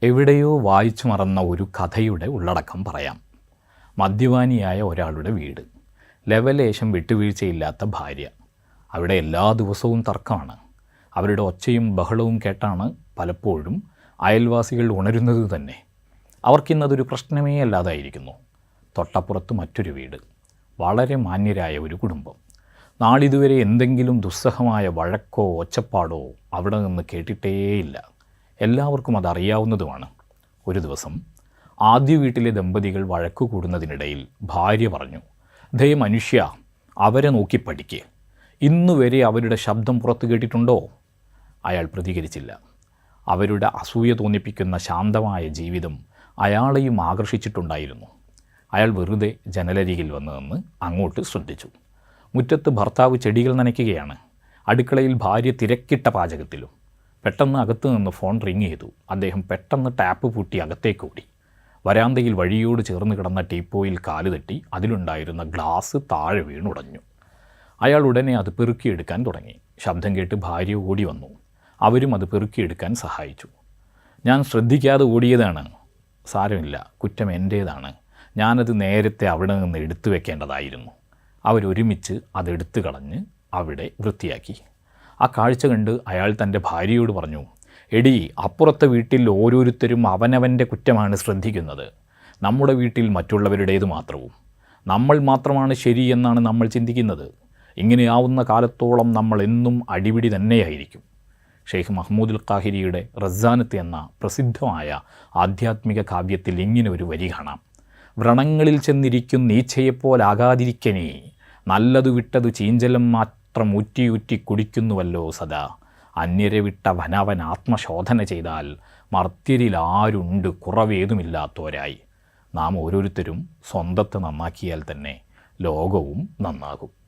എവിടെയോ വായിച്ചു മറന്ന ഒരു കഥയുടെ ഉള്ളടക്കം പറയാം. മദ്യപാനിയായ ഒരാളുടെ വീട്, ലവലേശം വിട്ടുവീഴ്ചയില്ലാത്ത ഭാര്യ. അവിടെ എല്ലാ ദിവസവും തർക്കമാണ്. അവരുടെ ഒച്ചയും ബഹളവും കേട്ടാണ് പലപ്പോഴും അയൽവാസികൾ ഉണരുന്നത് തന്നെ. അവർക്കിന്നതൊരു പ്രശ്നമേ അല്ലാതായിരിക്കുന്നു. തൊട്ടപ്പുറത്ത് മറ്റൊരു വീട്, വളരെ മാന്യരായ ഒരു കുടുംബം. നാളിതുവരെ എന്തെങ്കിലും ദുസ്സഹമായ വഴക്കോ ഒച്ചപ്പാടോ അവിടെ നിന്ന് കേട്ടിട്ടേയില്ല. എല്ലാവർക്കും അതറിയാവുന്നതുമാണ്. ഒരു ദിവസം ആദ്യ വീട്ടിലെ ദമ്പതികൾ വഴക്കു കൂടുന്നതിനിടയിൽ ഭാര്യ പറഞ്ഞു, "ദേ മനുഷ്യ, അവരെ നോക്കി പഠിക്ക്. ഇന്നുവരെ അവരുടെ ശബ്ദം പുറത്തു കേട്ടിട്ടുണ്ടോ?" അയാൾ പ്രതികരിച്ചില്ല. അവരുടെ അസൂയ തോന്നിപ്പിക്കുന്ന ശാന്തമായ ജീവിതം അയാളെയും ആകർഷിച്ചിട്ടുണ്ടായിരുന്നു. അയാൾ വെറുതെ ജനലരികിൽ വന്ന് നിന്ന് അങ്ങോട്ട് ശ്രദ്ധിച്ചു. മുറ്റത്ത് ഭർത്താവ് ചെടികൾ നനയ്ക്കുകയാണ്. അടുക്കളയിൽ ഭാര്യ തിരക്കിട്ട പാചകത്തിലും. പെട്ടെന്ന് അകത്തു നിന്ന് ഫോൺ റിങ് ചെയ്തു. അദ്ദേഹം പെട്ടെന്ന് ടാപ്പ് പൂട്ടി അകത്തേക്ക് ഓടി. വരാന്തയിൽ വഴിയോട് ചേർന്ന് കിടന്ന ടീപ്പോയിൽ കാല് തട്ടി അതിലുണ്ടായിരുന്ന ഗ്ലാസ് താഴെ വീണുടഞ്ഞു. അയാൾ ഉടനെ അത് പെറുക്കിയെടുക്കാൻ തുടങ്ങി. ശബ്ദം കേട്ട് ഭാര്യ ഓടി വന്നു. അവരും അത് പെറുക്കിയെടുക്കാൻ സഹായിച്ചു. "ഞാൻ ശ്രദ്ധിക്കാതെ ഓടിയതാണ്." "സാരമില്ല, കുറ്റം എൻ്റേതാണ്. ഞാനത് നേരത്തെ അവിടെ നിന്ന് എടുത്തു വെക്കേണ്ടതായിരുന്നു." അവരൊരുമിച്ച് അതെടുത്തു കളഞ്ഞ് അവിടെ വൃത്തിയാക്കി. ആ കാഴ്ച കണ്ട് അയാൾ തൻ്റെ ഭാര്യയോട് പറഞ്ഞു, "എടി, അപ്പുറത്തെ വീട്ടിൽ ഓരോരുത്തരും അവനവൻ്റെ കുറ്റമാണ് ശ്രദ്ധിക്കുന്നത്. നമ്മുടെ വീട്ടിൽ മറ്റുള്ളവരുടേത് മാത്രവും. നമ്മൾ മാത്രമാണ് ശരി എന്നാണ് നമ്മൾ ചിന്തിക്കുന്നത്. ഇങ്ങനെയാവുന്ന കാലത്തോളം നമ്മൾ എന്നും അടിപിടി തന്നെയായിരിക്കും." ഷെയ്ഖ് മഹ്മൂദുൽ ഖാഹിരിയുടെ റസ്സാനത്ത് എന്ന പ്രസിദ്ധമായ ആധ്യാത്മിക കാവ്യത്തിൽ ഇങ്ങനെ ഒരു വരി കാണാം: "വ്രണങ്ങളിൽ ചെന്നിരിക്കും നീച്ചയെപ്പോലാകാതിരിക്കനേ, നല്ലതു വിട്ടതു ചീഞ്ചലം മാത്രം ഊറ്റിയൂറ്റി കുടിക്കുന്നുവല്ലോ സദാ. അന്യരെ വിട്ട വനവൻ ആത്മശോധന ചെയ്താൽ മർത്യരിൽ ആരുണ്ട് കുറവേതുമില്ലാത്തോരായി." നാം ഓരോരുത്തരും സ്വന്തത്തെ നന്നാക്കിയാൽ തന്നെ ലോകവും നന്നാകും.